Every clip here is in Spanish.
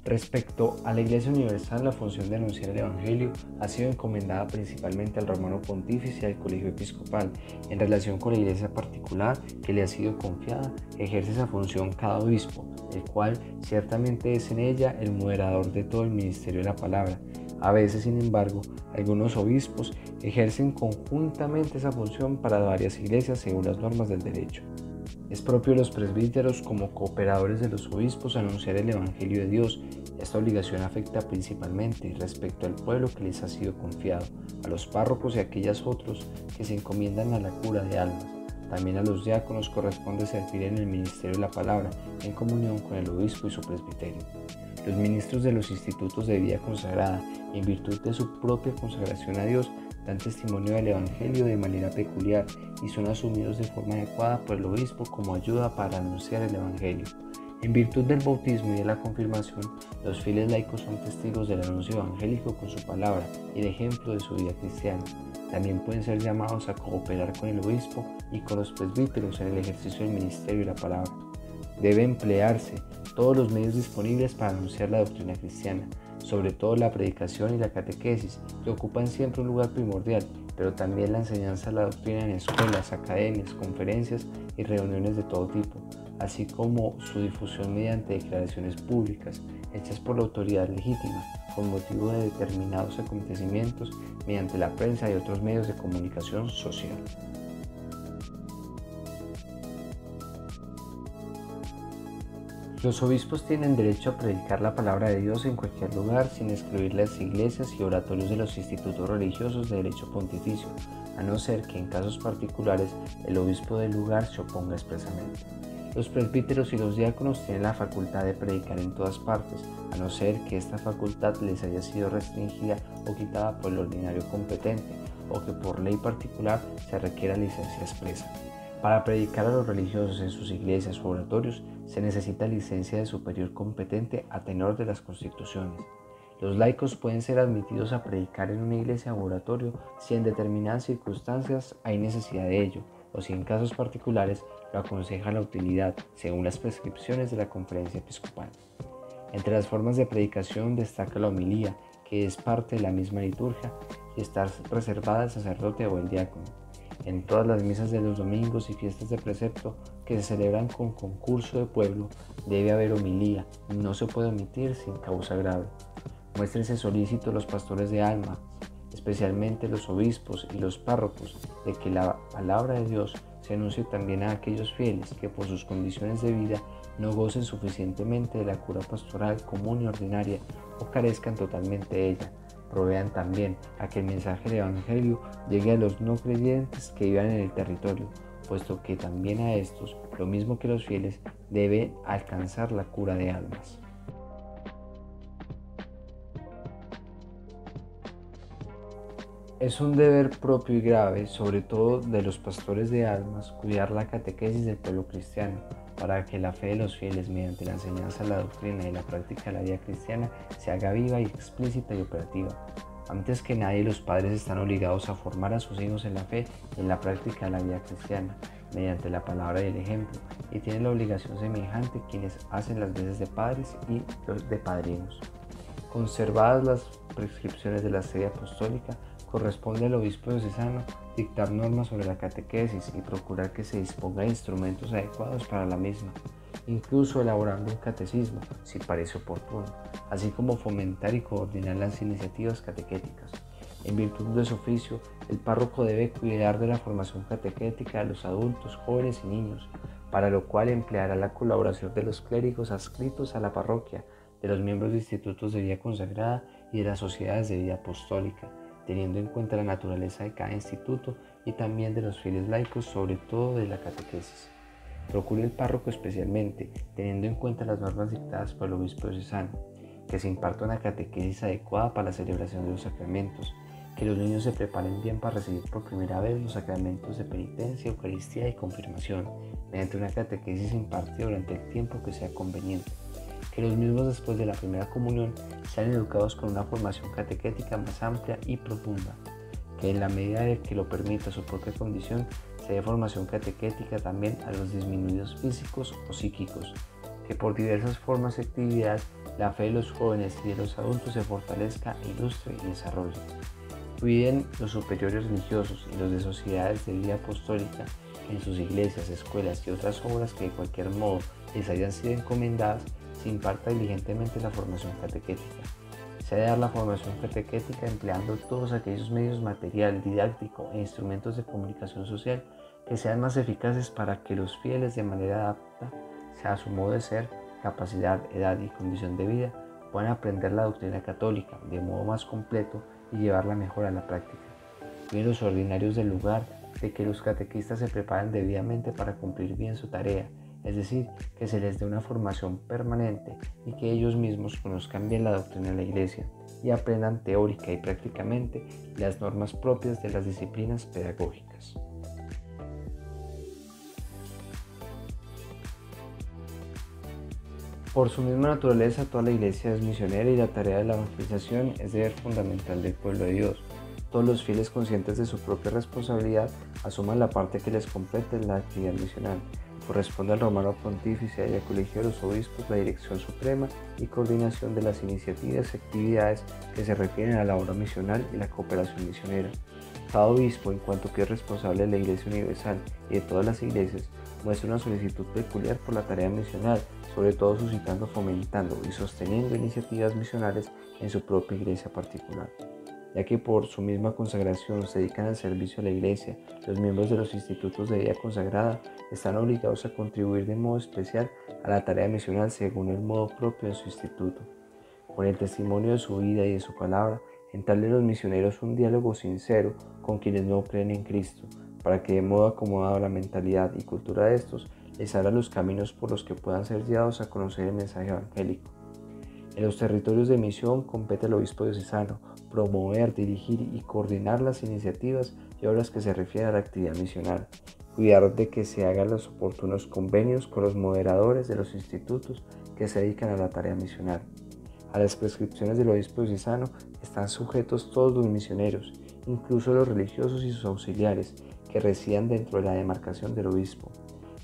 Respecto a la Iglesia Universal, la función de anunciar el Evangelio ha sido encomendada principalmente al Romano Pontífice y al Colegio Episcopal. En relación con la Iglesia particular que le ha sido confiada, ejerce esa función cada obispo, el cual ciertamente es en ella el moderador de todo el ministerio de la palabra. A veces, sin embargo, algunos obispos ejercen conjuntamente esa función para varias iglesias según las normas del derecho. Es propio de los presbíteros como cooperadores de los obispos anunciar el Evangelio de Dios. Esta obligación afecta principalmente respecto al pueblo que les ha sido confiado, a los párrocos y a aquellos otros que se encomiendan a la cura de almas. También a los diáconos corresponde servir en el ministerio de la palabra, en comunión con el obispo y su presbiterio. Los ministros de los institutos de vida consagrada, en virtud de su propia consagración a Dios, dan testimonio del Evangelio de manera peculiar y son asumidos de forma adecuada por el obispo como ayuda para anunciar el Evangelio. En virtud del bautismo y de la confirmación, los fieles laicos son testigos del anuncio evangélico con su palabra y de ejemplo de su vida cristiana. También pueden ser llamados a cooperar con el obispo y con los presbíteros en el ejercicio del ministerio de la palabra. Debe emplearse todos los medios disponibles para anunciar la doctrina cristiana, sobre todo la predicación y la catequesis, que ocupan siempre un lugar primordial, pero también la enseñanza de la doctrina en escuelas, academias, conferencias y reuniones de todo tipo, así como su difusión mediante declaraciones públicas, hechas por la autoridad legítima, con motivo de determinados acontecimientos, mediante la prensa y otros medios de comunicación social. Los obispos tienen derecho a predicar la palabra de Dios en cualquier lugar, sin excluir las iglesias y oratorios de los institutos religiosos de derecho pontificio, a no ser que en casos particulares el obispo del lugar se oponga expresamente. Los presbíteros y los diáconos tienen la facultad de predicar en todas partes, a no ser que esta facultad les haya sido restringida o quitada por el ordinario competente, o que por ley particular se requiera licencia expresa. Para predicar a los religiosos en sus iglesias o oratorios se necesita licencia de superior competente a tenor de las constituciones. Los laicos pueden ser admitidos a predicar en una iglesia o oratorio si en determinadas circunstancias hay necesidad de ello, o si en casos particulares lo aconseja la utilidad, según las prescripciones de la Conferencia Episcopal. Entre las formas de predicación destaca la homilía, que es parte de la misma liturgia y está reservada al sacerdote o el diácono. En todas las misas de los domingos y fiestas de precepto que se celebran con concurso de pueblo debe haber homilía, no se puede omitir sin causa grave. Muéstrense solícitos los pastores de alma, especialmente los obispos y los párrocos, de que la palabra de Dios se anuncie también a aquellos fieles que por sus condiciones de vida no gocen suficientemente de la cura pastoral común y ordinaria o carezcan totalmente de ella. Provean también a que el mensaje del Evangelio llegue a los no creyentes que vivan en el territorio, puesto que también a estos, lo mismo que los fieles, debe alcanzar la cura de almas. Es un deber propio y grave, sobre todo de los pastores de almas, cuidar la catequesis del pueblo cristiano, para que la fe de los fieles mediante la enseñanza de la doctrina y la práctica de la vida cristiana se haga viva y explícita y operativa. Antes que nadie, los padres están obligados a formar a sus hijos en la fe y en la práctica de la vida cristiana, mediante la palabra y el ejemplo, y tienen la obligación semejante quienes hacen las veces de padres y de padrinos. Conservadas las prescripciones de la sede apostólica, corresponde al obispo diocesano dictar normas sobre la catequesis y procurar que se disponga de instrumentos adecuados para la misma, incluso elaborando un catecismo, si parece oportuno, así como fomentar y coordinar las iniciativas catequéticas. En virtud de su oficio, el párroco debe cuidar de la formación catequética de los adultos, jóvenes y niños, para lo cual empleará la colaboración de los clérigos adscritos a la parroquia, de los miembros de institutos de vida consagrada y de las sociedades de vida apostólica, teniendo en cuenta la naturaleza de cada instituto y también de los fieles laicos, sobre todo de la catequesis. Procure el párroco especialmente, teniendo en cuenta las normas dictadas por el obispo diocesano, que se imparta una catequesis adecuada para la celebración de los sacramentos, que los niños se preparen bien para recibir por primera vez los sacramentos de penitencia, Eucaristía y confirmación, mediante una catequesis impartida durante el tiempo que sea conveniente, que los mismos después de la primera comunión sean educados con una formación catequética más amplia y profunda, que en la medida de que lo permita su propia condición se dé formación catequética también a los disminuidos físicos o psíquicos, que por diversas formas y actividades la fe de los jóvenes y de los adultos se fortalezca, ilustre y desarrolle. Cuiden los superiores religiosos y los de sociedades de vida apostólica que en sus iglesias, escuelas y otras obras que de cualquier modo les hayan sido encomendadas, se imparta diligentemente la formación catequética. Se debe dar la formación catequética empleando todos aquellos medios material, didáctico e instrumentos de comunicación social que sean más eficaces para que los fieles de manera apta, sea a su modo de ser, capacidad, edad y condición de vida, puedan aprender la doctrina católica de modo más completo y llevarla mejor a la práctica. Cuiden los ordinarios del lugar de que los catequistas se preparen debidamente para cumplir bien su tarea, es decir, que se les dé una formación permanente y que ellos mismos conozcan bien la doctrina de la Iglesia y aprendan teórica y prácticamente las normas propias de las disciplinas pedagógicas. Por su misma naturaleza, toda la Iglesia es misionera y la tarea de la evangelización es deber fundamental del pueblo de Dios. Todos los fieles conscientes de su propia responsabilidad asuman la parte que les compete en la actividad misional. Corresponde al romano pontífice y al colegio de los obispos la dirección suprema y coordinación de las iniciativas y actividades que se refieren a la obra misional y la cooperación misionera. Cada obispo, en cuanto que es responsable de la Iglesia Universal y de todas las iglesias, muestra una solicitud peculiar por la tarea misional, sobre todo suscitando, fomentando y sosteniendo iniciativas misionales en su propia iglesia particular. Ya que por su misma consagración se dedican al servicio a la Iglesia, los miembros de los institutos de vida consagrada están obligados a contribuir de modo especial a la tarea misional según el modo propio de su instituto. Con el testimonio de su vida y de su palabra, entablen los misioneros un diálogo sincero con quienes no creen en Cristo, para que de modo acomodado a la mentalidad y cultura de estos, les abra los caminos por los que puedan ser guiados a conocer el mensaje evangélico. En los territorios de misión compete al obispo diocesano promover, dirigir y coordinar las iniciativas y obras que se refieren a la actividad misional, cuidar de que se hagan los oportunos convenios con los moderadores de los institutos que se dedican a la tarea misional. A las prescripciones del obispo diocesano están sujetos todos los misioneros, incluso los religiosos y sus auxiliares, que residan dentro de la demarcación del obispo.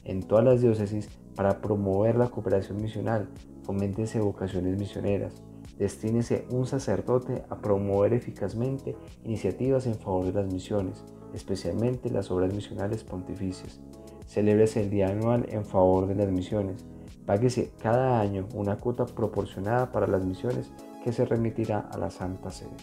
En todas las diócesis, para promover la cooperación misional, foméntense vocaciones misioneras. Destínese un sacerdote a promover eficazmente iniciativas en favor de las misiones, especialmente las obras misionales pontificias. Celébrese el día anual en favor de las misiones. Páguese cada año una cuota proporcionada para las misiones que se remitirá a la Santa Sede.